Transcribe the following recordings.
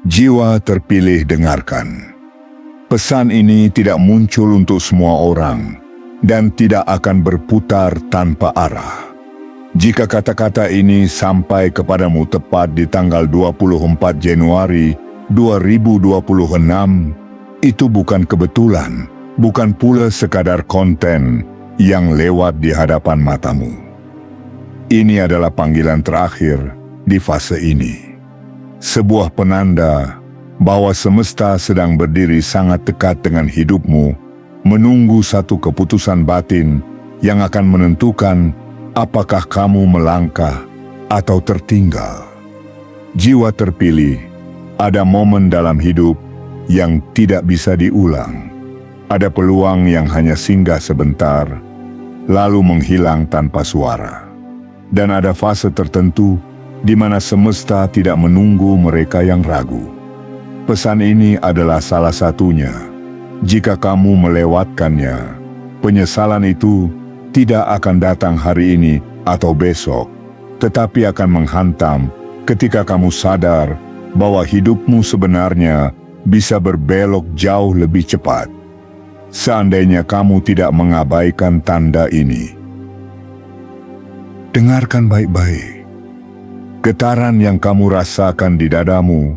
Jiwa terpilih, dengarkan. Pesan ini tidak muncul untuk semua orang dan tidak akan berputar tanpa arah. Jika kata-kata ini sampai kepadamu tepat di tanggal 24 Januari 2026, itu bukan kebetulan, bukan pula sekadar konten yang lewat di hadapan matamu. Ini adalah panggilan terakhir di fase ini. Sebuah penanda bahwa semesta sedang berdiri sangat dekat dengan hidupmu, menunggu satu keputusan batin yang akan menentukan apakah kamu melangkah atau tertinggal. Jiwa terpilih, ada momen dalam hidup yang tidak bisa diulang. Ada peluang yang hanya singgah sebentar, lalu menghilang tanpa suara. Dan ada fase tertentu di mana semesta tidak menunggu mereka yang ragu. Pesan ini adalah salah satunya. Jika kamu melewatkannya, penyesalan itu tidak akan datang hari ini atau besok, tetapi akan menghantam ketika kamu sadar bahwa hidupmu sebenarnya bisa berbelok jauh lebih cepat. Seandainya kamu tidak mengabaikan tanda ini. Dengarkan baik-baik. Getaran yang kamu rasakan di dadamu,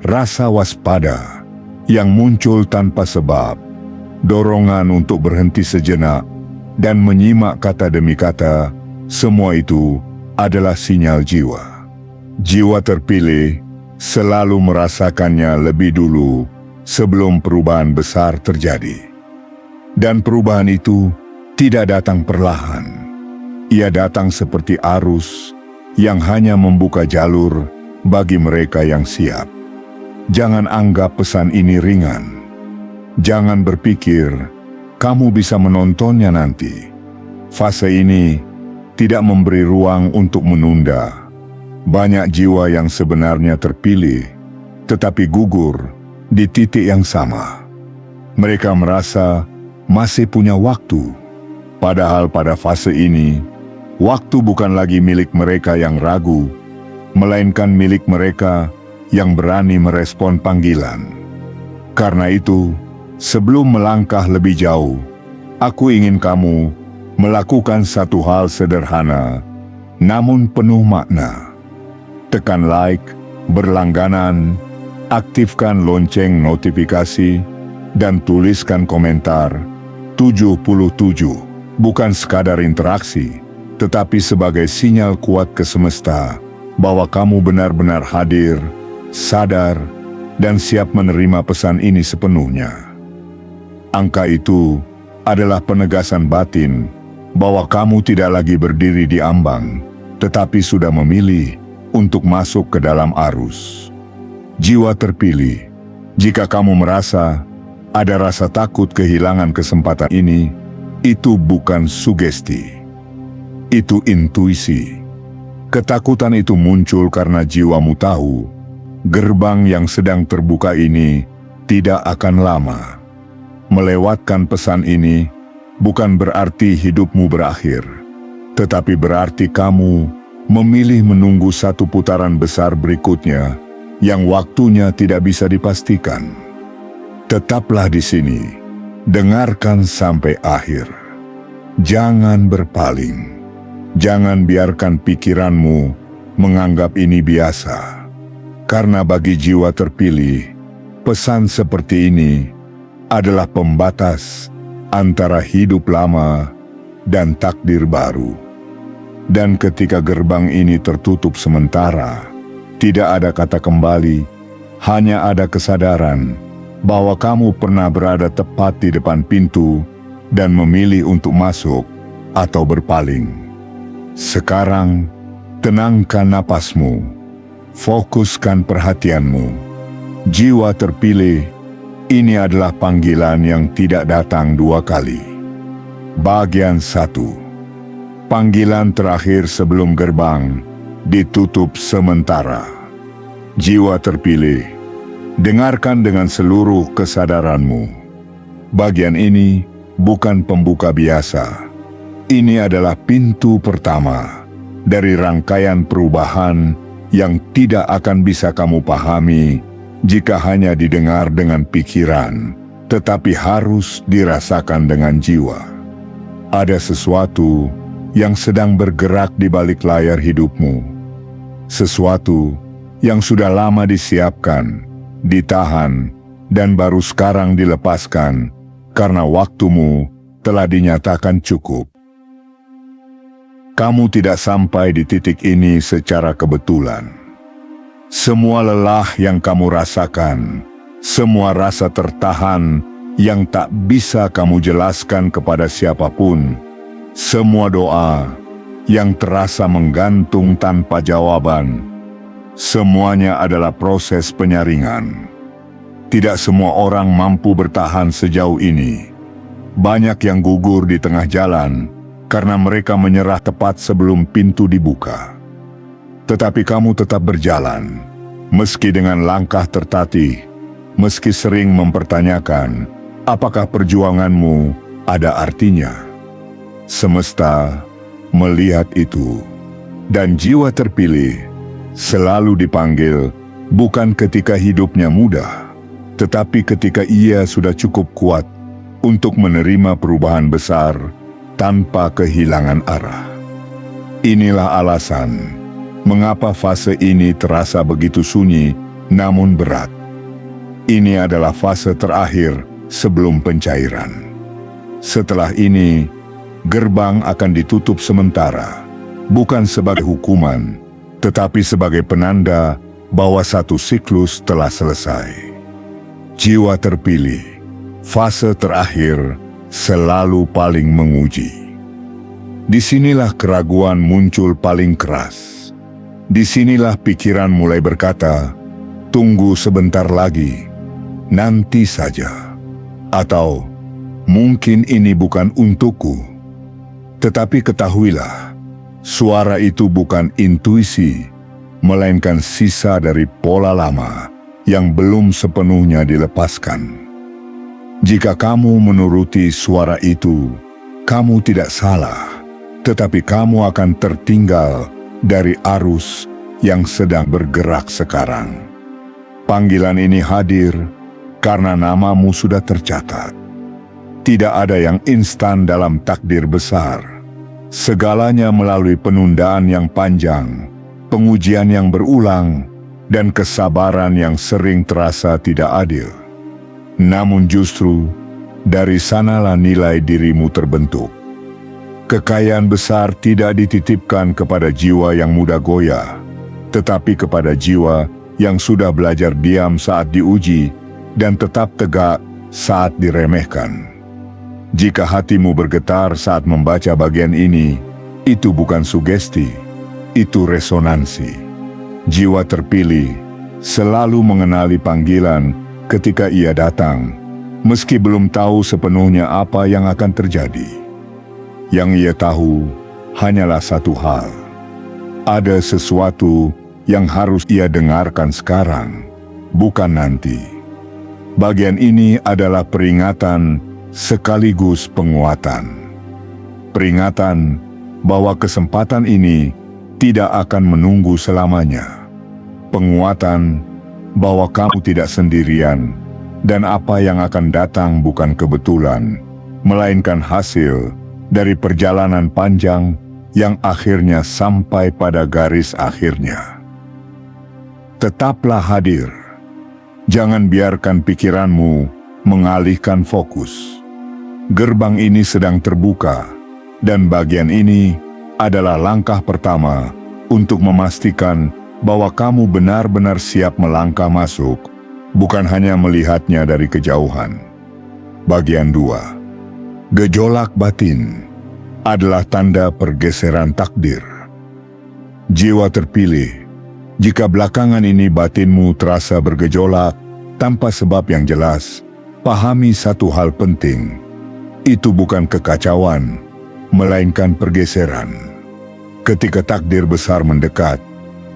rasa waspada yang muncul tanpa sebab, dorongan untuk berhenti sejenak dan menyimak kata demi kata, semua itu adalah sinyal jiwa. Jiwa terpilih selalu merasakannya lebih dulu sebelum perubahan besar terjadi. Dan perubahan itu tidak datang perlahan. Ia datang seperti arus yang hanya membuka jalur bagi mereka yang siap. Jangan anggap pesan ini ringan. Jangan berpikir kamu bisa menontonnya nanti. Fase ini tidak memberi ruang untuk menunda. Banyak jiwa yang sebenarnya terpilih, tetapi gugur di titik yang sama. Mereka merasa masih punya waktu, padahal pada fase ini, waktu bukan lagi milik mereka yang ragu, melainkan milik mereka yang berani merespon panggilan. Karena itu, sebelum melangkah lebih jauh, aku ingin kamu melakukan satu hal sederhana, namun penuh makna. Tekan like, berlangganan, aktifkan lonceng notifikasi, dan tuliskan komentar 77, bukan sekadar interaksi, tetapi sebagai sinyal kuat ke semesta bahwa kamu benar-benar hadir, sadar, dan siap menerima pesan ini sepenuhnya. Angka itu adalah penegasan batin bahwa kamu tidak lagi berdiri di ambang, tetapi sudah memilih untuk masuk ke dalam arus. Jiwa terpilih, jika kamu merasa ada rasa takut kehilangan kesempatan ini, itu bukan sugesti. Itu intuisi. Ketakutan itu muncul karena jiwamu tahu, gerbang yang sedang terbuka ini tidak akan lama. Melewatkan pesan ini bukan berarti hidupmu berakhir, tetapi berarti kamu memilih menunggu satu putaran besar berikutnya yang waktunya tidak bisa dipastikan. Tetaplah di sini, dengarkan sampai akhir. Jangan berpaling. Jangan biarkan pikiranmu menganggap ini biasa. Karena bagi jiwa terpilih, pesan seperti ini adalah pembatas antara hidup lama dan takdir baru. Dan ketika gerbang ini tertutup sementara, tidak ada kata kembali, hanya ada kesadaran bahwa kamu pernah berada tepat di depan pintu dan memilih untuk masuk atau berpaling. Sekarang, tenangkan napasmu, fokuskan perhatianmu. Jiwa terpilih, ini adalah panggilan yang tidak datang dua kali. Bagian 1. Panggilan terakhir sebelum gerbang ditutup sementara. Jiwa terpilih, dengarkan dengan seluruh kesadaranmu. Bagian ini bukan pembuka biasa. Ini adalah pintu pertama dari rangkaian perubahan yang tidak akan bisa kamu pahami jika hanya didengar dengan pikiran, tetapi harus dirasakan dengan jiwa. Ada sesuatu yang sedang bergerak di balik layar hidupmu. Sesuatu yang sudah lama disiapkan, ditahan, dan baru sekarang dilepaskan karena waktumu telah dinyatakan cukup. Kamu tidak sampai di titik ini secara kebetulan. Semua lelah yang kamu rasakan, semua rasa tertahan yang tak bisa kamu jelaskan kepada siapapun, semua doa yang terasa menggantung tanpa jawaban, semuanya adalah proses penyaringan. Tidak semua orang mampu bertahan sejauh ini. Banyak yang gugur di tengah jalan karena mereka menyerah tepat sebelum pintu dibuka. Tetapi kamu tetap berjalan, meski dengan langkah tertatih, meski sering mempertanyakan, apakah perjuanganmu ada artinya? Semesta melihat itu, dan jiwa terpilih selalu dipanggil bukan ketika hidupnya mudah, tetapi ketika ia sudah cukup kuat untuk menerima perubahan besar tanpa kehilangan arah. Inilah alasan mengapa fase ini terasa begitu sunyi namun berat. Ini adalah fase terakhir sebelum pencairan. Setelah ini, gerbang akan ditutup sementara, bukan sebagai hukuman, tetapi sebagai penanda bahwa satu siklus telah selesai. Jiwa terpilih, fase terakhir, selalu paling menguji. Disinilah keraguan muncul paling keras. Disinilah pikiran mulai berkata, tunggu sebentar lagi, nanti saja. Atau, mungkin ini bukan untukku. Tetapi ketahuilah, suara itu bukan intuisi, melainkan sisa dari pola lama yang belum sepenuhnya dilepaskan. Jika kamu menuruti suara itu, kamu tidak salah, tetapi kamu akan tertinggal dari arus yang sedang bergerak sekarang. Panggilan ini hadir karena namamu sudah tercatat. Tidak ada yang instan dalam takdir besar. Segalanya melalui penundaan yang panjang, pengujian yang berulang, dan kesabaran yang sering terasa tidak adil. Namun justru, dari sanalah nilai dirimu terbentuk. Kekayaan besar tidak dititipkan kepada jiwa yang mudah goyah, tetapi kepada jiwa yang sudah belajar diam saat diuji dan tetap tegak saat diremehkan. Jika hatimu bergetar saat membaca bagian ini, itu bukan sugesti, itu resonansi. Jiwa terpilih selalu mengenali panggilan ketika ia datang, meski belum tahu sepenuhnya apa yang akan terjadi. Yang ia tahu hanyalah satu hal. Ada sesuatu yang harus ia dengarkan sekarang, bukan nanti. Bagian ini adalah peringatan sekaligus penguatan. Peringatan bahwa kesempatan ini tidak akan menunggu selamanya. Penguatan bahwa kamu tidak sendirian, dan apa yang akan datang bukan kebetulan, melainkan hasil dari perjalanan panjang yang akhirnya sampai pada garis akhirnya. Tetaplah hadir. Jangan biarkan pikiranmu mengalihkan fokus. Gerbang ini sedang terbuka, dan bagian ini adalah langkah pertama untuk memastikan bahwa kamu benar-benar siap melangkah masuk, bukan hanya melihatnya dari kejauhan. Bagian 2. Gejolak batin adalah tanda pergeseran takdir. Jiwa terpilih, jika belakangan ini batinmu terasa bergejolak tanpa sebab yang jelas, pahami satu hal penting. Itu bukan kekacauan, melainkan pergeseran. Ketika takdir besar mendekat,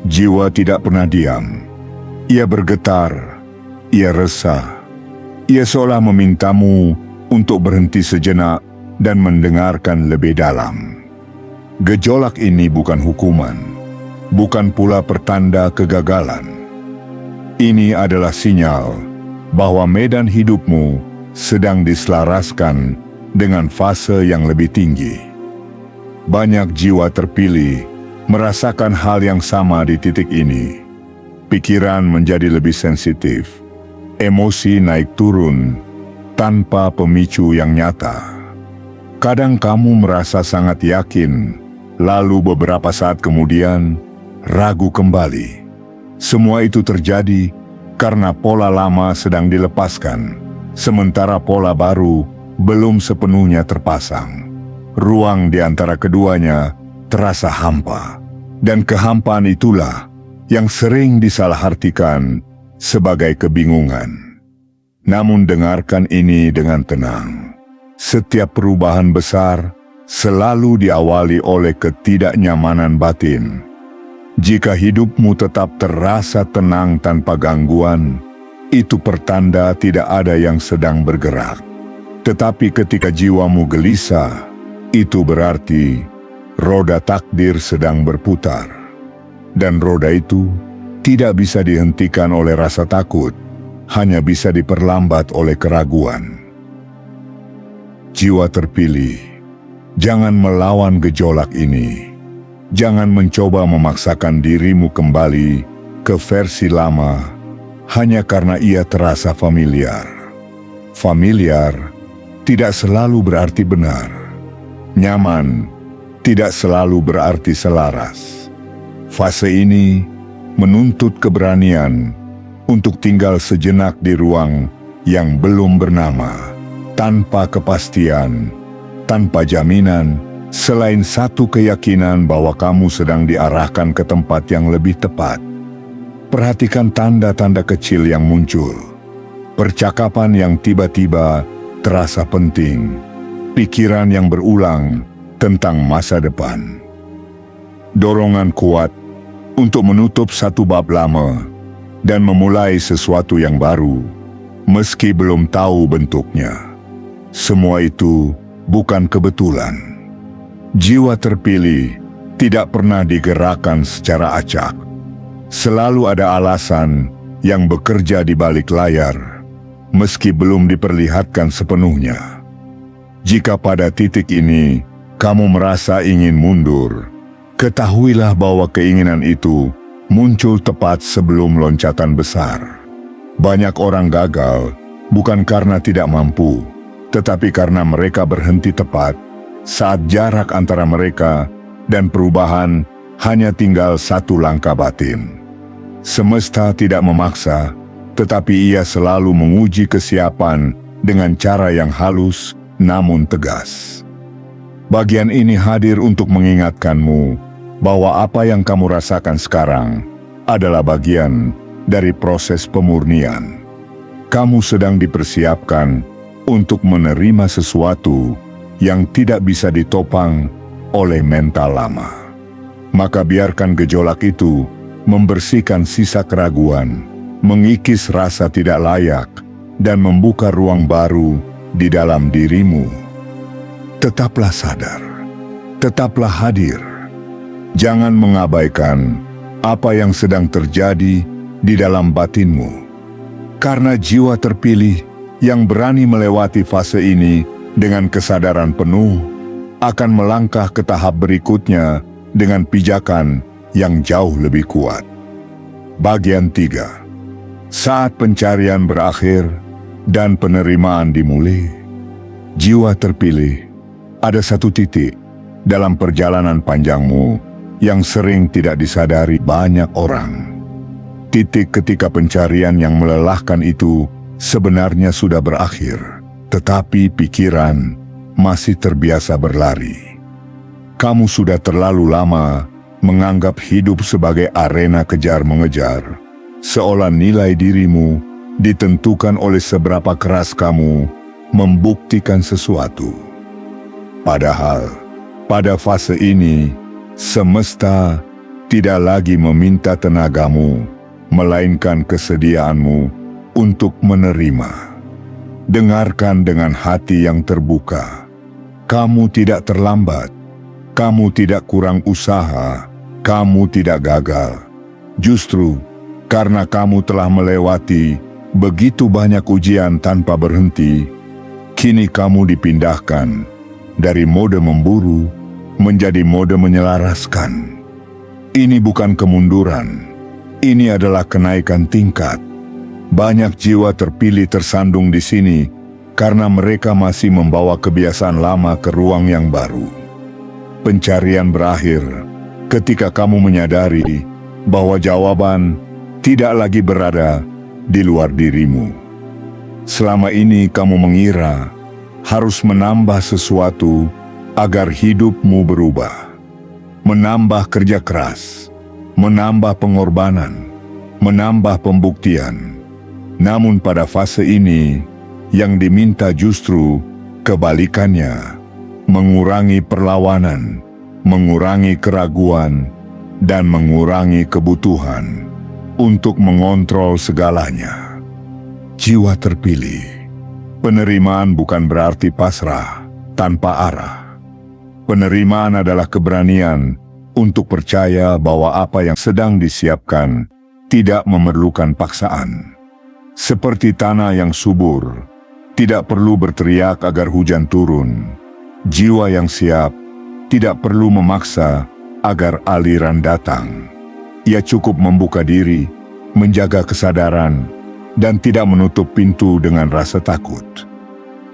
jiwa tidak pernah diam. Ia bergetar, ia resah. Ia seolah memintamu untuk berhenti sejenak dan mendengarkan lebih dalam. Gejolak ini bukan hukuman, bukan pula pertanda kegagalan. Ini adalah sinyal bahwa medan hidupmu sedang diselaraskan dengan fase yang lebih tinggi. Banyak jiwa terpilih merasakan hal yang sama di titik ini. Pikiran menjadi lebih sensitif, emosi naik turun tanpa pemicu yang nyata. Kadang kamu merasa sangat yakin, lalu beberapa saat kemudian ragu kembali. Semua itu terjadi karena pola lama sedang dilepaskan, sementara pola baru belum sepenuhnya terpasang. Ruang di antara keduanya terasa hampa, dan kehampaan itulah yang sering disalahartikan sebagai kebingungan. Namun dengarkan ini dengan tenang. Setiap perubahan besar selalu diawali oleh ketidaknyamanan batin. Jika hidupmu tetap terasa tenang tanpa gangguan, itu pertanda tidak ada yang sedang bergerak. Tetapi ketika jiwamu gelisah, itu berarti roda takdir sedang berputar. Dan roda itu tidak bisa dihentikan oleh rasa takut, hanya bisa diperlambat oleh keraguan. Jiwa terpilih, jangan melawan gejolak ini. Jangan mencoba memaksakan dirimu kembali ke versi lama hanya karena ia terasa familiar. Familiar tidak selalu berarti benar. Nyaman tidak selalu berarti selaras. Fase ini menuntut keberanian untuk tinggal sejenak di ruang yang belum bernama, tanpa kepastian, tanpa jaminan, selain satu keyakinan bahwa kamu sedang diarahkan ke tempat yang lebih tepat. Perhatikan tanda-tanda kecil yang muncul. Percakapan yang tiba-tiba terasa penting. Pikiran yang berulang tentang masa depan. Dorongan kuat untuk menutup satu bab lama dan memulai sesuatu yang baru, meski belum tahu bentuknya. Semua itu bukan kebetulan. Jiwa terpilih tidak pernah digerakkan secara acak. Selalu ada alasan yang bekerja di balik layar, meski belum diperlihatkan sepenuhnya. Jika pada titik ini kamu merasa ingin mundur, ketahuilah bahwa keinginan itu muncul tepat sebelum loncatan besar. Banyak orang gagal bukan karena tidak mampu, tetapi karena mereka berhenti tepat saat jarak antara mereka dan perubahan hanya tinggal satu langkah batin. Semesta tidak memaksa, tetapi ia selalu menguji kesiapan dengan cara yang halus namun tegas. Bagian ini hadir untuk mengingatkanmu bahwa apa yang kamu rasakan sekarang adalah bagian dari proses pemurnian. Kamu sedang dipersiapkan untuk menerima sesuatu yang tidak bisa ditopang oleh mental lama. Maka biarkan gejolak itu membersihkan sisa keraguan, mengikis rasa tidak layak, dan membuka ruang baru di dalam dirimu. Tetaplah sadar, tetaplah hadir. Jangan mengabaikan apa yang sedang terjadi di dalam batinmu. Karena jiwa terpilih yang berani melewati fase ini dengan kesadaran penuh akan melangkah ke tahap berikutnya dengan pijakan yang jauh lebih kuat. Bagian 3. Saat pencarian berakhir dan penerimaan dimulai, jiwa terpilih, ada satu titik dalam perjalanan panjangmu yang sering tidak disadari banyak orang. Titik ketika pencarian yang melelahkan itu sebenarnya sudah berakhir, tetapi pikiran masih terbiasa berlari. Kamu sudah terlalu lama menganggap hidup sebagai arena kejar-mengejar, seolah nilai dirimu ditentukan oleh seberapa keras kamu membuktikan sesuatu. Padahal, pada fase ini, semesta tidak lagi meminta tenagamu, melainkan kesediaanmu untuk menerima. Dengarkan dengan hati yang terbuka. Kamu tidak terlambat, kamu tidak kurang usaha, kamu tidak gagal. Justru, Karena kamu telah melewati begitu banyak ujian tanpa berhenti, kini kamu dipindahkan dari mode memburu menjadi mode menyelaraskan. Ini bukan kemunduran, ini adalah kenaikan tingkat. Banyak jiwa terpilih tersandung di sini karena mereka masih membawa kebiasaan lama ke ruang yang baru. Pencarian berakhir ketika kamu menyadari bahwa jawaban tidak lagi berada di luar dirimu. Selama ini kamu mengira harus menambah sesuatu agar hidupmu berubah. Menambah kerja keras, menambah pengorbanan, menambah pembuktian. Namun pada fase ini, yang diminta justru kebalikannya, mengurangi perlawanan, mengurangi keraguan, dan mengurangi kebutuhan untuk mengontrol segalanya. Jiwa terpilih. Penerimaan bukan berarti pasrah tanpa arah. Penerimaan adalah keberanian untuk percaya bahwa apa yang sedang disiapkan tidak memerlukan paksaan. Seperti tanah yang subur, tidak perlu berteriak agar hujan turun. Jiwa yang siap tidak perlu memaksa agar aliran datang. Ia cukup membuka diri, menjaga kesadaran, dan tidak menutup pintu dengan rasa takut.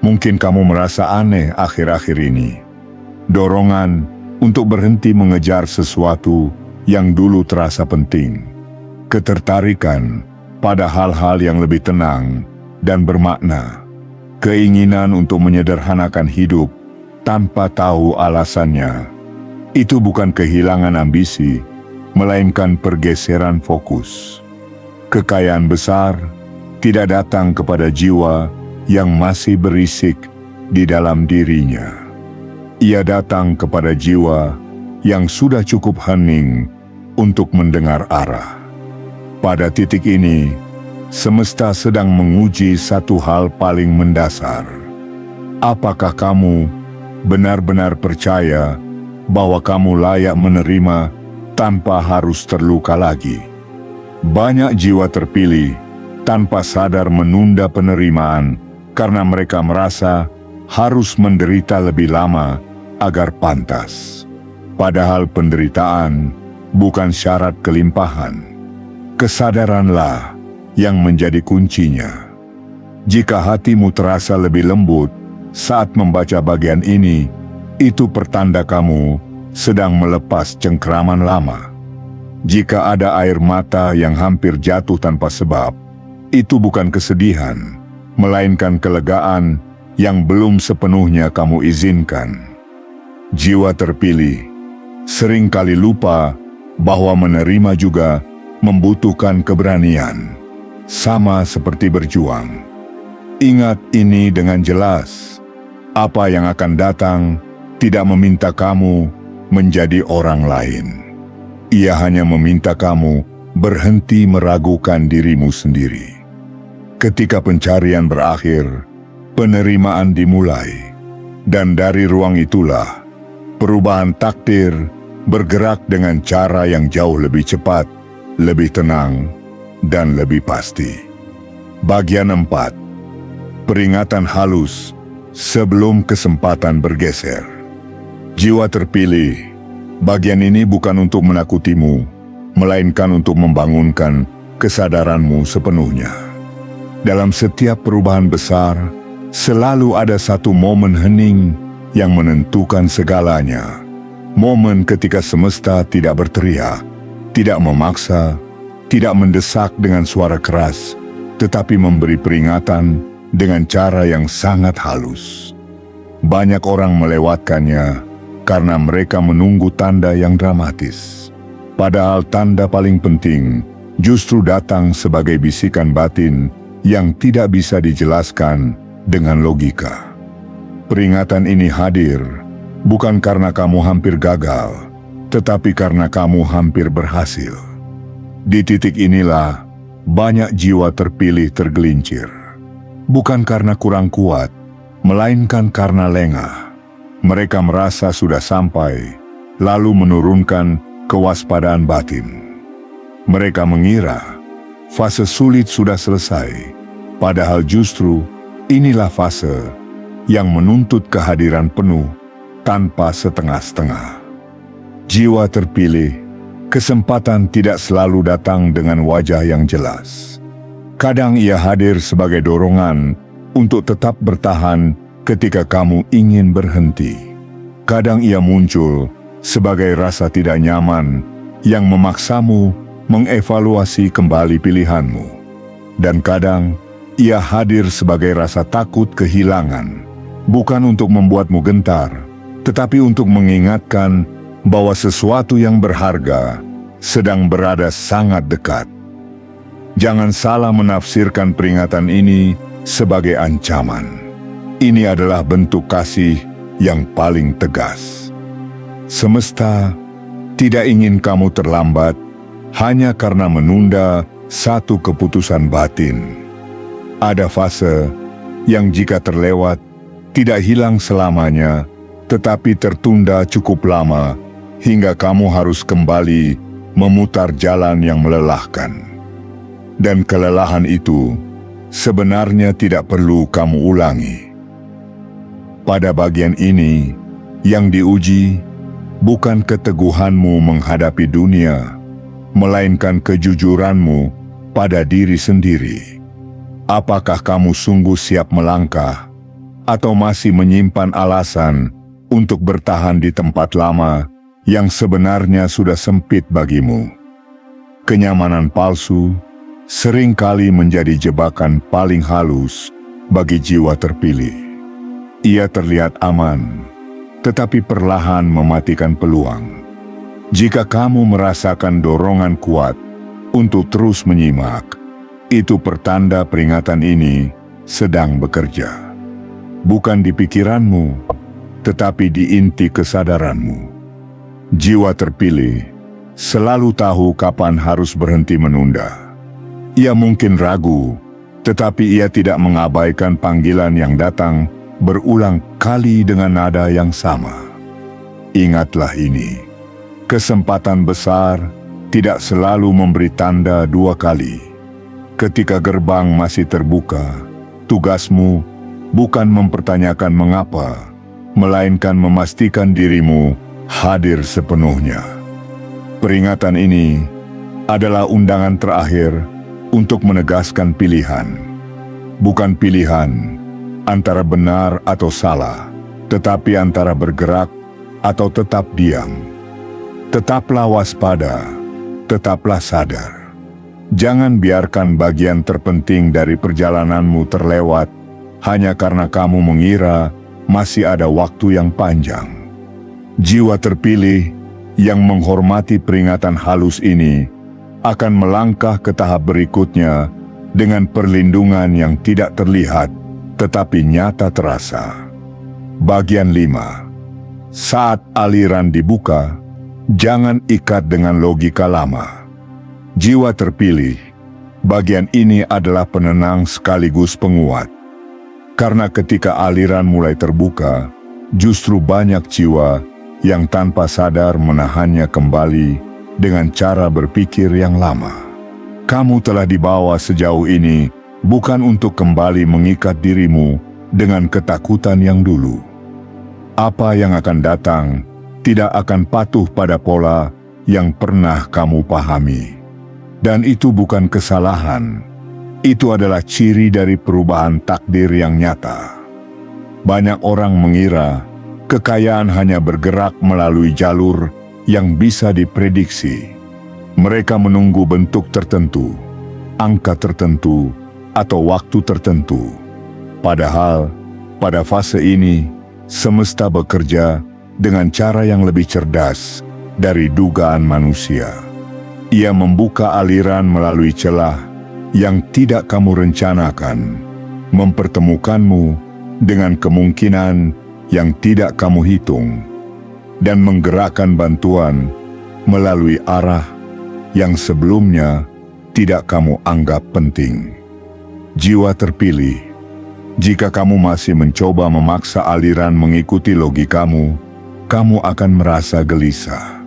Mungkin kamu merasa aneh akhir-akhir ini. Dorongan untuk berhenti mengejar sesuatu yang dulu terasa penting. Ketertarikan pada hal-hal yang lebih tenang dan bermakna. Keinginan untuk menyederhanakan hidup tanpa tahu alasannya. Itu bukan kehilangan ambisi, melainkan pergeseran fokus. Kekayaan besar tidak datang kepada jiwa yang masih berisik di dalam dirinya. Ia datang kepada jiwa yang sudah cukup hening untuk mendengar arah. Pada titik ini, semesta sedang menguji satu hal paling mendasar. Apakah kamu benar-benar percaya bahwa kamu layak menerima tanpa harus terluka lagi? Banyak jiwa terpilih tanpa sadar menunda penerimaan karena mereka merasa harus menderita lebih lama agar pantas. Padahal penderitaan bukan syarat kelimpahan. Kesadaranlah yang menjadi kuncinya. Jika hatimu terasa lebih lembut saat membaca bagian ini, itu pertanda kamu sedang melepas cengkraman lama. Jika ada air mata yang hampir jatuh tanpa sebab, itu bukan kesedihan, melainkan kelegaan yang belum sepenuhnya kamu izinkan. Jiwa terpilih seringkali lupa bahwa menerima juga membutuhkan keberanian, sama seperti berjuang. Ingat ini dengan jelas, apa yang akan datang tidak meminta kamu menjadi orang lain. Ia hanya meminta kamu berhenti meragukan dirimu sendiri. Ketika pencarian berakhir, penerimaan dimulai, dan dari ruang itulah perubahan takdir bergerak dengan cara yang jauh lebih cepat, lebih tenang, dan lebih pasti. Bagian 4. Peringatan halus sebelum kesempatan bergeser. Jiwa terpilih, bagian ini bukan untuk menakutimu, melainkan untuk membangunkan kesadaranmu sepenuhnya. Dalam setiap perubahan besar, selalu ada satu momen hening yang menentukan segalanya. Momen ketika semesta tidak berteriak, tidak memaksa, tidak mendesak dengan suara keras, tetapi memberi peringatan dengan cara yang sangat halus. Banyak orang melewatkannya karena mereka menunggu tanda yang dramatis. Padahal tanda paling penting justru datang sebagai bisikan batin yang tidak bisa dijelaskan dengan logika. Peringatan ini hadir bukan karena kamu hampir gagal, tetapi karena kamu hampir berhasil. Di titik inilah banyak jiwa terpilih tergelincir. Bukan karena kurang kuat, melainkan karena lengah. Mereka merasa sudah sampai, lalu menurunkan kewaspadaan batin. Mereka mengira Fase sulit sudah selesai, padahal justru inilah fase yang menuntut kehadiran penuh tanpa setengah-setengah. Jiwa terpilih, kesempatan tidak selalu datang dengan wajah yang jelas. Kadang ia hadir sebagai dorongan untuk tetap bertahan ketika kamu ingin berhenti. Kadang ia muncul sebagai rasa tidak nyaman yang memaksamu mengevaluasi kembali pilihanmu. Dan kadang ia hadir sebagai rasa takut kehilangan, bukan untuk membuatmu gentar, tetapi untuk mengingatkan bahwa sesuatu yang berharga sedang berada sangat dekat. Jangan salah menafsirkan peringatan ini sebagai ancaman. Ini adalah bentuk kasih yang paling tegas. Semesta tidak ingin kamu terlambat hanya karena menunda satu keputusan batin. Ada fase yang jika terlewat tidak hilang selamanya, tetapi tertunda cukup lama hingga kamu harus kembali memutar jalan yang melelahkan. Dan kelelahan itu sebenarnya tidak perlu kamu ulangi. Pada bagian ini, yang diuji bukan keteguhanmu menghadapi dunia, melainkan kejujuranmu pada diri sendiri. Apakah kamu sungguh siap melangkah, atau masih menyimpan alasan untuk bertahan di tempat lama yang sebenarnya sudah sempit bagimu? Kenyamanan palsu seringkali menjadi jebakan paling halus bagi jiwa terpilih. Ia terlihat aman, tetapi perlahan mematikan peluang. Jika kamu merasakan dorongan kuat untuk terus menyimak, itu pertanda peringatan ini sedang bekerja. Bukan di pikiranmu, tetapi di inti kesadaranmu. Jiwa terpilih selalu tahu kapan harus berhenti menunda. Ia mungkin ragu, tetapi ia tidak mengabaikan panggilan yang datang berulang kali dengan nada yang sama. Ingatlah ini. Kesempatan besar tidak selalu memberi tanda dua kali. Ketika gerbang masih terbuka, tugasmu bukan mempertanyakan mengapa, melainkan memastikan dirimu hadir sepenuhnya. Peringatan ini adalah undangan terakhir untuk menegaskan pilihan. Bukan pilihan antara benar atau salah, tetapi antara bergerak atau tetap diam. Tetaplah waspada, tetaplah sadar. Jangan biarkan bagian terpenting dari perjalananmu terlewat hanya karena kamu mengira masih ada waktu yang panjang. Jiwa terpilih yang menghormati peringatan halus ini akan melangkah ke tahap berikutnya dengan perlindungan yang tidak terlihat tetapi nyata terasa. Bagian 5. Saat aliran dibuka, jangan ikat dengan logika lama. Jiwa terpilih, bagian ini adalah penenang sekaligus penguat. Karena ketika aliran mulai terbuka, justru banyak jiwa yang tanpa sadar menahannya kembali dengan cara berpikir yang lama. Kamu telah dibawa sejauh ini bukan untuk kembali mengikat dirimu dengan ketakutan yang dulu. Apa yang akan datang tidak akan patuh pada pola yang pernah kamu pahami. Dan itu bukan kesalahan, itu adalah ciri dari perubahan takdir yang nyata. Banyak orang mengira kekayaan hanya bergerak melalui jalur yang bisa diprediksi. Mereka menunggu bentuk tertentu, angka tertentu, atau waktu tertentu. Padahal, pada fase ini, semesta bekerja dengan cara yang lebih cerdas dari dugaan manusia. Ia membuka aliran melalui celah yang tidak kamu rencanakan, mempertemukanmu dengan kemungkinan yang tidak kamu hitung, dan menggerakkan bantuan melalui arah yang sebelumnya tidak kamu anggap penting. Jiwa terpilih, jika kamu masih mencoba memaksa aliran mengikuti logikamu, kamu akan merasa gelisah.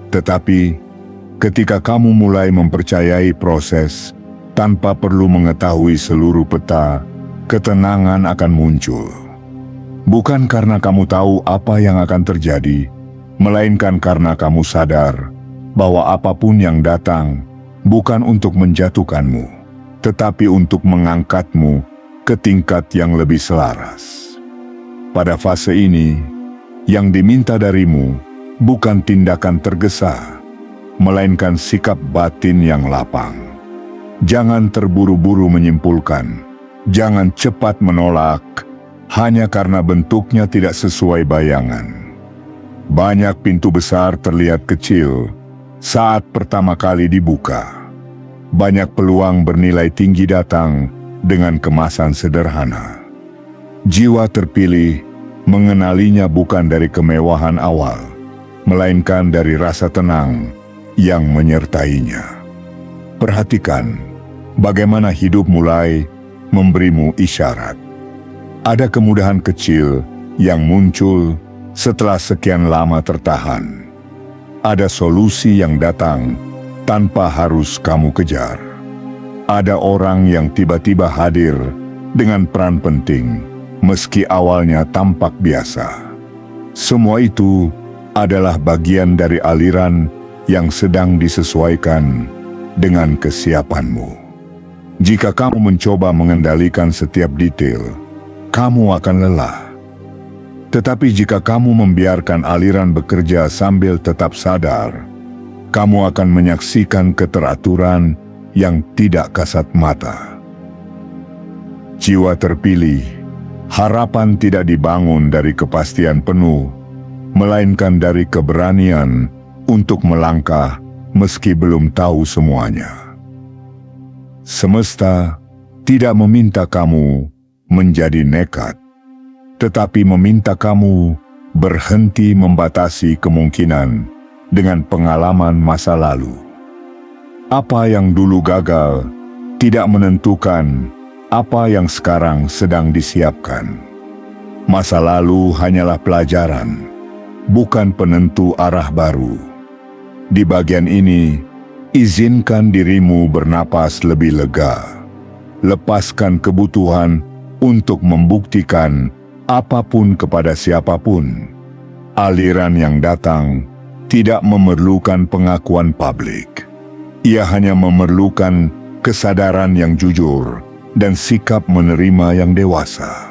Tetapi, ketika kamu mulai mempercayai proses Tanpa perlu mengetahui seluruh peta, ketenangan akan muncul. Bukan karena kamu tahu apa yang akan terjadi, melainkan karena kamu sadar bahwa apapun yang datang bukan untuk menjatuhkanmu, tetapi untuk mengangkatmu ke tingkat yang lebih selaras. Pada fase ini, yang diminta darimu bukan tindakan tergesa, melainkan sikap batin yang lapang. Jangan terburu-buru menyimpulkan, jangan cepat menolak, hanya karena bentuknya tidak sesuai bayangan. Banyak pintu besar terlihat kecil saat pertama kali dibuka. Banyak peluang bernilai tinggi datang dengan kemasan sederhana. Jiwa terpilih mengenalinya bukan dari kemewahan awal, melainkan dari rasa tenang yang menyertainya. Perhatikan bagaimana hidup mulai memberimu isyarat. Ada kemudahan kecil yang muncul setelah sekian lama tertahan. Ada solusi yang datang tanpa harus kamu kejar. Ada orang yang tiba-tiba hadir dengan peran penting, meski awalnya tampak biasa. Semua itu adalah bagian dari aliran yang sedang disesuaikan dengan kesiapanmu. Jika kamu mencoba mengendalikan setiap detail, kamu akan lelah. Tetapi jika kamu membiarkan aliran bekerja sambil tetap sadar, kamu akan menyaksikan keteraturan yang tidak kasat mata. Jiwa terpilih, harapan tidak dibangun dari kepastian penuh, melainkan dari keberanian untuk melangkah meski belum tahu semuanya. Semesta tidak meminta kamu menjadi nekat, tetapi meminta kamu berhenti membatasi kemungkinan dengan pengalaman masa lalu. Apa yang dulu gagal tidak menentukan apa yang sekarang sedang disiapkan. Masa lalu hanyalah pelajaran, bukan penentu arah baru. Di bagian ini, izinkan dirimu bernapas lebih lega. Lepaskan kebutuhan untuk membuktikan apapun kepada siapapun. Aliran yang datang tidak memerlukan pengakuan publik. Ia hanya memerlukan kesadaran yang jujur dan sikap menerima yang dewasa.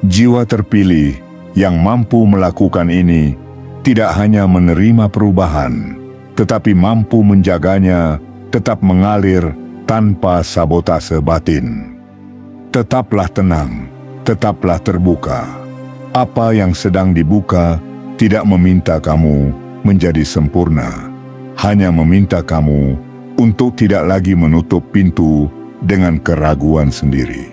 Jiwa terpilih yang mampu melakukan ini tidak hanya menerima perubahan, tetapi mampu menjaganya tetap mengalir tanpa sabotase batin. Tetaplah tenang, tetaplah terbuka. Apa yang sedang dibuka tidak meminta kamu menjadi sempurna, hanya meminta kamu untuk tidak lagi menutup pintu dengan keraguan sendiri.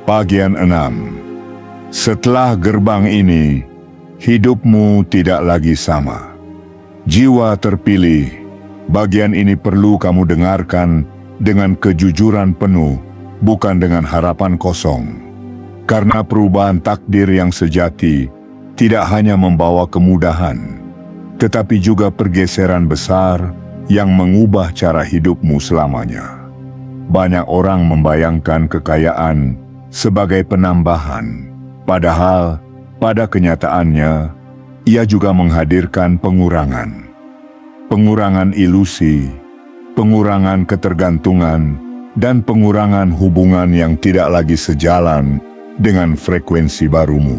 Bagian 6. Setelah gerbang ini, hidupmu tidak lagi sama. Jiwa terpilih, bagian ini perlu kamu dengarkan dengan kejujuran penuh, bukan dengan harapan kosong. Karena perubahan takdir yang sejati tidak hanya membawa kemudahan, tetapi juga pergeseran besar yang mengubah cara hidupmu selamanya. Banyak orang membayangkan kekayaan sebagai penambahan, padahal pada kenyataannya ia juga menghadirkan pengurangan. Pengurangan ilusi, pengurangan ketergantungan, dan pengurangan hubungan yang tidak lagi sejalan dengan frekuensi barumu.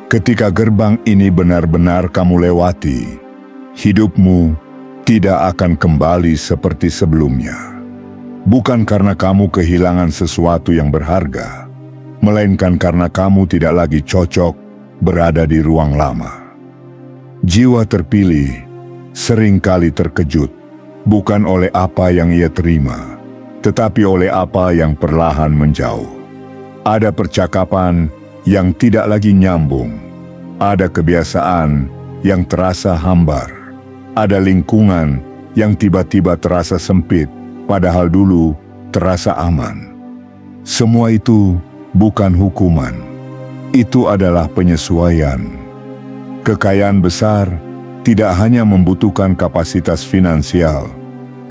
Ketika gerbang ini benar-benar kamu lewati, hidupmu tidak akan kembali seperti sebelumnya. Bukan karena kamu kehilangan sesuatu yang berharga, melainkan karena kamu tidak lagi cocok berada di ruang lama. Jiwa terpilih seringkali terkejut, bukan oleh apa yang ia terima, tetapi oleh apa yang perlahan menjauh. Ada percakapan yang tidak lagi nyambung, ada kebiasaan yang terasa hambar, ada lingkungan yang tiba-tiba terasa sempit, padahal dulu terasa aman. Semua itu bukan hukuman, itu adalah penyesuaian. Kekayaan besar tidak hanya membutuhkan kapasitas finansial,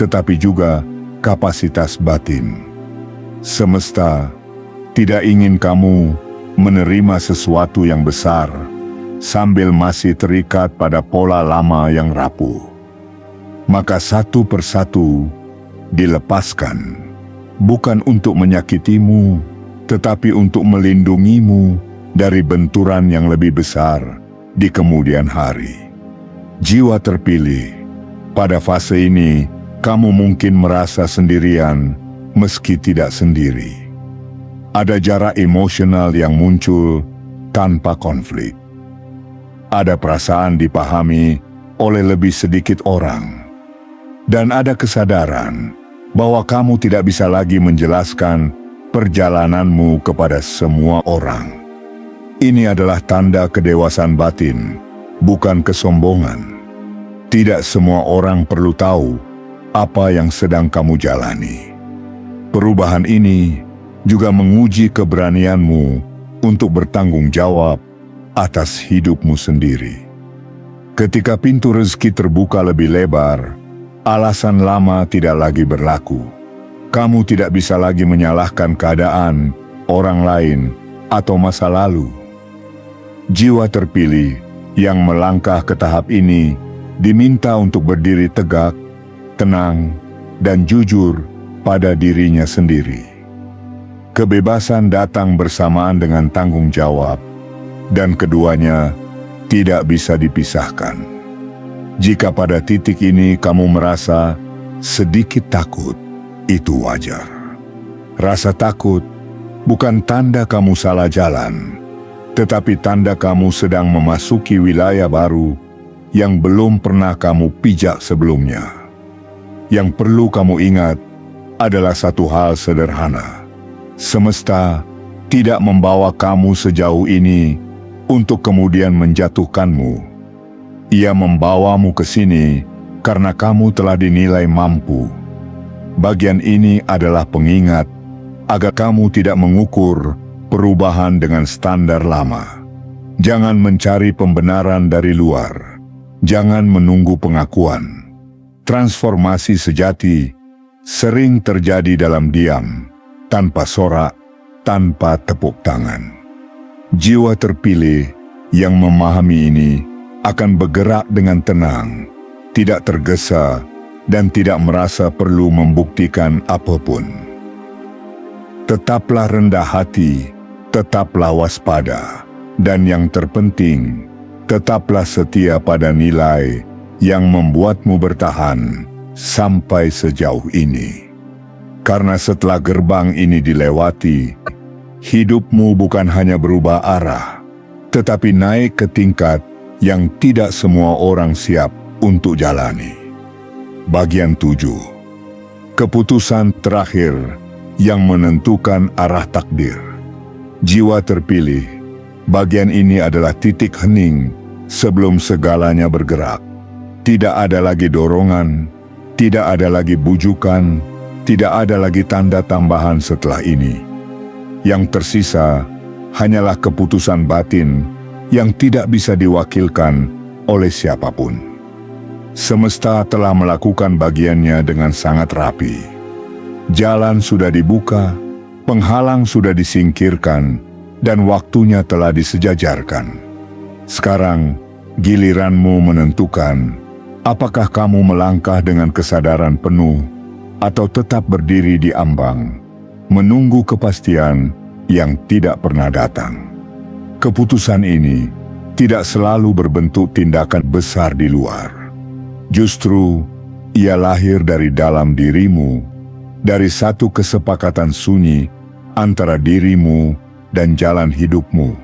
tetapi juga kapasitas batin. Semesta tidak ingin kamu menerima sesuatu yang besar sambil masih terikat pada pola lama yang rapuh. Maka satu persatu dilepaskan, bukan untuk menyakitimu, tetapi untuk melindungimu dari benturan yang lebih besar di kemudian hari. Jiwa terpilih, pada fase ini kamu mungkin merasa sendirian meski tidak sendiri. Ada jarak emosional yang muncul tanpa konflik. Ada perasaan dipahami oleh lebih sedikit orang. Dan ada kesadaran bahwa kamu tidak bisa lagi menjelaskan perjalananmu kepada semua orang. Ini adalah tanda kedewasaan batin, bukan kesombongan. Tidak semua orang perlu tahu apa yang sedang kamu jalani. Perubahan ini juga menguji keberanianmu untuk bertanggung jawab atas hidupmu sendiri. Ketika pintu rezeki terbuka lebih lebar, alasan lama tidak lagi berlaku. Kamu tidak bisa lagi menyalahkan keadaan, orang lain, atau masa lalu. Jiwa terpilih yang melangkah ke tahap ini diminta untuk berdiri tegak, tenang, dan jujur pada dirinya sendiri. Kebebasan datang bersamaan dengan tanggung jawab, dan keduanya tidak bisa dipisahkan. Jika pada titik ini kamu merasa sedikit takut, itu wajar. Rasa takut bukan tanda kamu salah jalan, tetapi tanda kamu sedang memasuki wilayah baru yang belum pernah kamu pijak sebelumnya. Yang perlu kamu ingat adalah satu hal sederhana. Semesta tidak membawa kamu sejauh ini untuk kemudian menjatuhkanmu. Ia membawamu ke sini karena kamu telah dinilai mampu. Bagian ini adalah pengingat agar kamu tidak mengukur perubahan dengan standar lama. Jangan mencari pembenaran dari luar. Jangan menunggu pengakuan. Transformasi sejati sering terjadi dalam diam, tanpa sorak, tanpa tepuk tangan. Jiwa terpilih yang memahami ini akan bergerak dengan tenang, tidak tergesa, dan tidak merasa perlu membuktikan apapun. Tetaplah rendah hati, tetaplah waspada, dan yang terpenting, tetaplah setia pada nilai yang membuatmu bertahan sampai sejauh ini. Karena setelah gerbang ini dilewati, hidupmu bukan hanya berubah arah, tetapi naik ke tingkat yang tidak semua orang siap untuk jalani. Bagian 7. Keputusan terakhir yang menentukan arah takdir. Jiwa terpilih, bagian ini adalah titik hening sebelum segalanya bergerak. Tidak ada lagi dorongan, tidak ada lagi bujukan, tidak ada lagi tanda tambahan setelah ini. Yang tersisa hanyalah keputusan batin yang tidak bisa diwakilkan oleh siapapun. Semesta telah melakukan bagiannya dengan sangat rapi. Jalan sudah dibuka, penghalang sudah disingkirkan, dan waktunya telah disejajarkan. Sekarang, giliranmu menentukan apakah kamu melangkah dengan kesadaran penuh atau tetap berdiri di ambang, menunggu kepastian yang tidak pernah datang. Keputusan ini tidak selalu berbentuk tindakan besar di luar. Justru, ia lahir dari dalam dirimu, dari satu kesepakatan sunyi antara dirimu dan jalan hidupmu.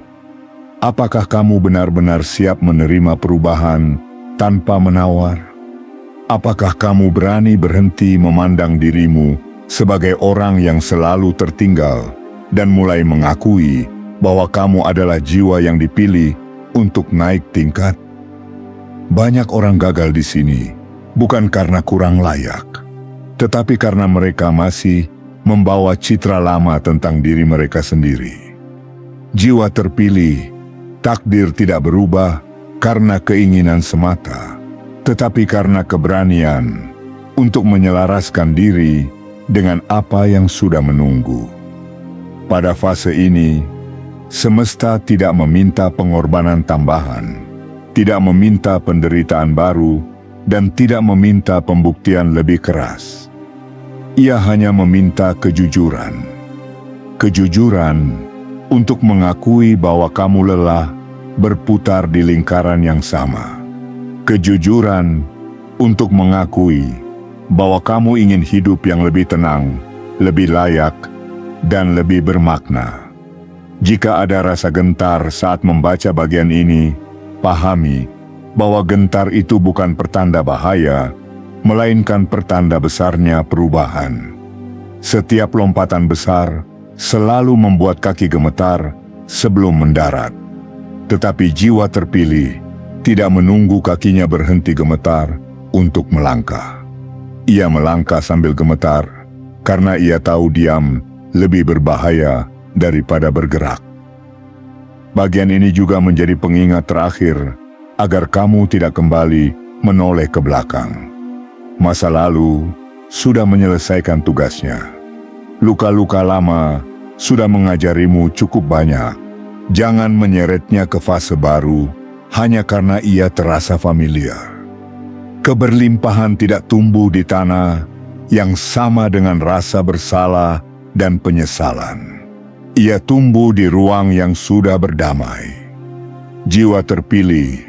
Apakah kamu benar-benar siap menerima perubahan tanpa menawar? Apakah kamu berani berhenti memandang dirimu sebagai orang yang selalu tertinggal dan mulai mengakui bahwa kamu adalah jiwa yang dipilih untuk naik tingkat? Banyak orang gagal di sini bukan karena kurang layak, tetapi karena mereka masih membawa citra lama tentang diri mereka sendiri. Jiwa terpilih, takdir tidak berubah karena keinginan semata, tetapi karena keberanian untuk menyelaraskan diri dengan apa yang sudah menunggu. Pada fase ini, semesta tidak meminta pengorbanan tambahan, tidak meminta penderitaan baru, dan tidak meminta pembuktian lebih keras. Ia hanya meminta kejujuran. Kejujuran untuk mengakui bahwa kamu lelah berputar di lingkaran yang sama. Kejujuran untuk mengakui bahwa kamu ingin hidup yang lebih tenang, lebih layak, dan lebih bermakna. Jika ada rasa gentar saat membaca bagian ini, pahami bahwa gentar itu bukan pertanda bahaya, melainkan pertanda besarnya perubahan. Setiap lompatan besar selalu membuat kaki gemetar sebelum mendarat. Tetapi jiwa terpilih tidak menunggu kakinya berhenti gemetar untuk melangkah. Ia melangkah sambil gemetar karena ia tahu diam lebih berbahaya daripada bergerak. Bagian ini juga menjadi pengingat terakhir agar kamu tidak kembali menoleh ke belakang. Masa lalu sudah menyelesaikan tugasnya. Luka-luka lama sudah mengajarimu cukup banyak. Jangan menyeretnya ke fase baru hanya karena ia terasa familiar. Keberlimpahan tidak tumbuh di tanah yang sama dengan rasa bersalah dan penyesalan. Ia tumbuh di ruang yang sudah berdamai. Jiwa terpilih,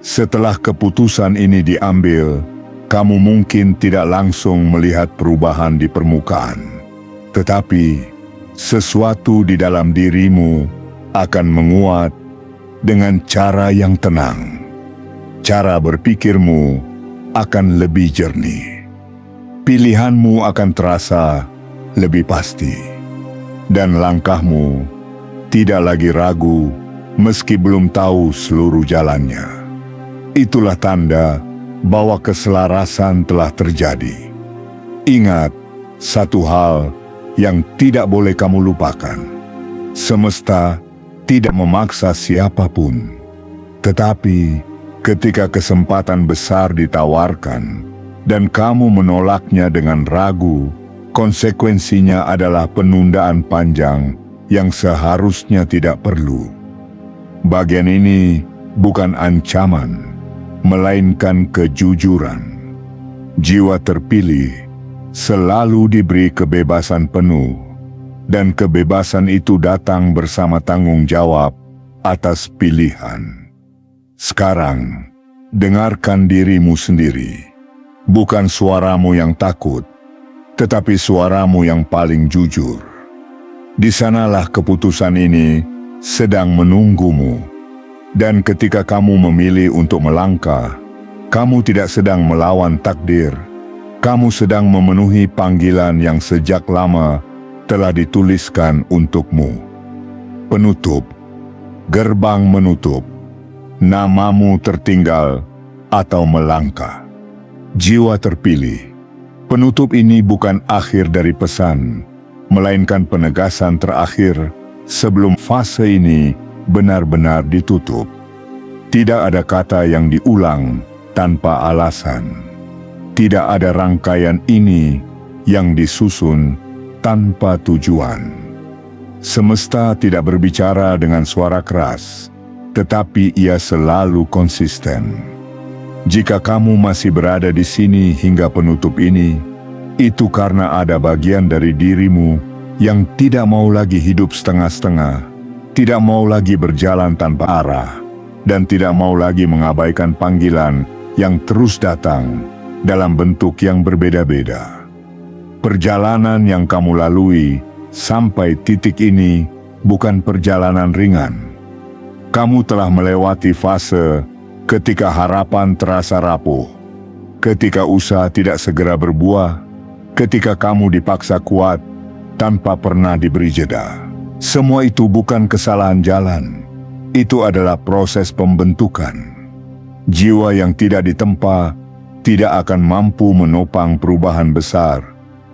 setelah keputusan ini diambil, kamu mungkin tidak langsung melihat perubahan di permukaan. Tetapi, sesuatu di dalam dirimu akan menguat dengan cara yang tenang. Cara berpikirmu akan lebih jernih. Pilihanmu akan terasa lebih pasti. Dan langkahmu tidak lagi ragu meski belum tahu seluruh jalannya. Itulah tanda bahwa keselarasan telah terjadi. Ingat satu hal yang tidak boleh kamu lupakan. Semesta tidak memaksa siapapun. Tetapi ketika kesempatan besar ditawarkan dan kamu menolaknya dengan ragu, konsekuensinya adalah penundaan panjang yang seharusnya tidak perlu. Bagian ini bukan ancaman, melainkan kejujuran. Jiwa terpilih selalu diberi kebebasan penuh, dan kebebasan itu datang bersama tanggung jawab atas pilihan. Sekarang, dengarkan dirimu sendiri. Bukan suaramu yang takut, tetapi suaramu yang paling jujur. Di sanalah keputusan ini sedang menunggumu. Dan ketika kamu memilih untuk melangkah, kamu tidak sedang melawan takdir. Kamu sedang memenuhi panggilan yang sejak lama telah dituliskan untukmu. Penutup, gerbang menutup, namamu tertinggal atau melangkah. Jiwa terpilih, penutup ini bukan akhir dari pesan, melainkan penegasan terakhir sebelum fase ini benar-benar ditutup. Tidak ada kata yang diulang tanpa alasan. Tidak ada rangkaian ini yang disusun tanpa tujuan. Semesta tidak berbicara dengan suara keras, tetapi ia selalu konsisten. Jika kamu masih berada di sini hingga penutup ini, itu karena ada bagian dari dirimu yang tidak mau lagi hidup setengah-setengah, tidak mau lagi berjalan tanpa arah, dan tidak mau lagi mengabaikan panggilan yang terus datang dalam bentuk yang berbeda-beda. Perjalanan yang kamu lalui sampai titik ini bukan perjalanan ringan. Kamu telah melewati fase ketika harapan terasa rapuh, ketika usaha tidak segera berbuah, ketika kamu dipaksa kuat tanpa pernah diberi jeda. Semua itu bukan kesalahan jalan, itu adalah proses pembentukan. Jiwa yang tidak ditempa tidak akan mampu menopang perubahan besar,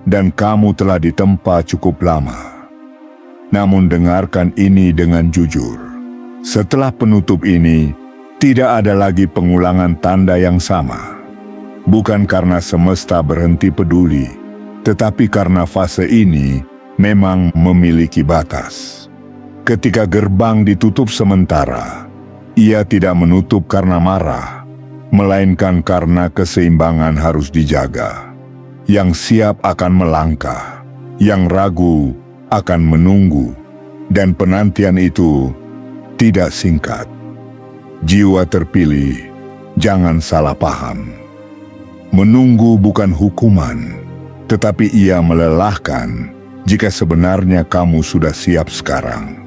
dan kamu telah ditempa cukup lama. Namun dengarkan ini dengan jujur. Setelah penutup ini, tidak ada lagi pengulangan tanda yang sama. Bukan karena semesta berhenti peduli, Tetapi karena fase ini memang memiliki batas. Ketika gerbang ditutup sementara, ia tidak menutup karena marah, melainkan karena keseimbangan harus dijaga. Yang siap akan melangkah, yang ragu akan menunggu, dan penantian itu tidak singkat. Jiwa terpilih, jangan salah paham. Menunggu bukan hukuman, tetapi ia melelahkan jika sebenarnya kamu sudah siap sekarang.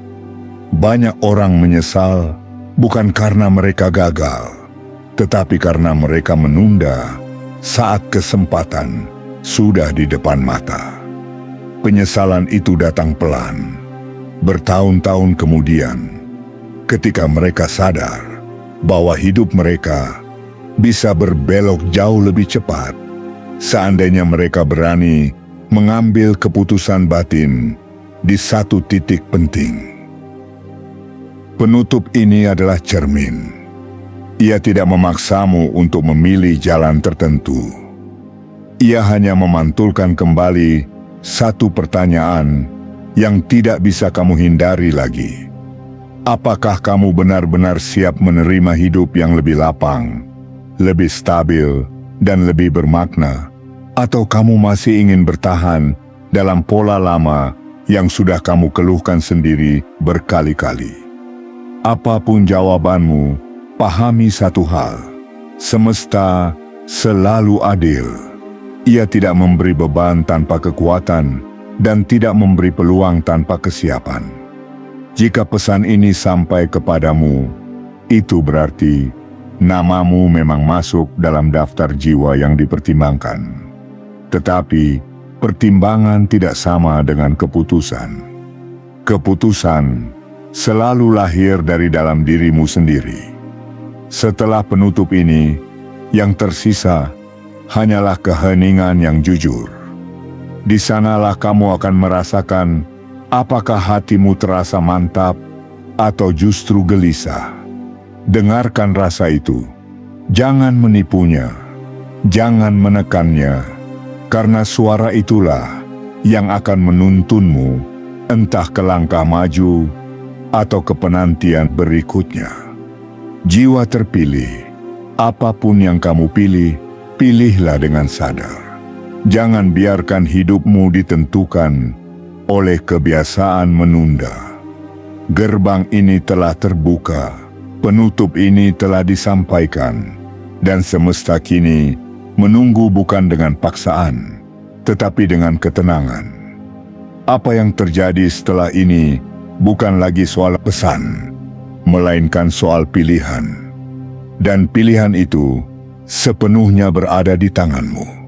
Banyak orang menyesal bukan karena mereka gagal, tetapi karena mereka menunda saat kesempatan sudah di depan mata. Penyesalan itu datang pelan, bertahun-tahun kemudian, ketika mereka sadar bahwa hidup mereka bisa berbelok jauh lebih cepat seandainya mereka berani mengambil keputusan batin di satu titik penting. Penutup ini adalah cermin. Ia tidak memaksamu untuk memilih jalan tertentu. Ia hanya memantulkan kembali satu pertanyaan yang tidak bisa kamu hindari lagi. Apakah kamu benar-benar siap menerima hidup yang lebih lapang, lebih stabil, dan lebih bermakna? Atau kamu masih ingin bertahan dalam pola lama yang sudah kamu keluhkan sendiri berkali-kali? Apapun jawabanmu, pahami satu hal: semesta selalu adil. Ia tidak memberi beban tanpa kekuatan dan tidak memberi peluang tanpa kesiapan. Jika pesan ini sampai kepadamu, itu berarti namamu memang masuk dalam daftar jiwa yang dipertimbangkan. Tetapi pertimbangan tidak sama dengan keputusan. Keputusan selalu lahir dari dalam dirimu sendiri. Setelah penutup ini, yang tersisa hanyalah keheningan yang jujur. Di sanalah kamu akan merasakan apakah hatimu terasa mantap atau justru gelisah. Dengarkan rasa itu. Jangan menipunya. Jangan menekannya. Karena suara itulah yang akan menuntunmu entah ke langkah maju atau ke penantian berikutnya. Jiwa terpilih, apapun yang kamu pilih, pilihlah dengan sadar. Jangan biarkan hidupmu ditentukan oleh kebiasaan menunda. Gerbang ini telah terbuka, penutup ini telah disampaikan, dan semesta kini menunggu bukan dengan paksaan, tetapi dengan ketenangan. Apa yang terjadi setelah ini bukan lagi soal pesan, melainkan soal pilihan. Dan pilihan itu sepenuhnya berada di tanganmu.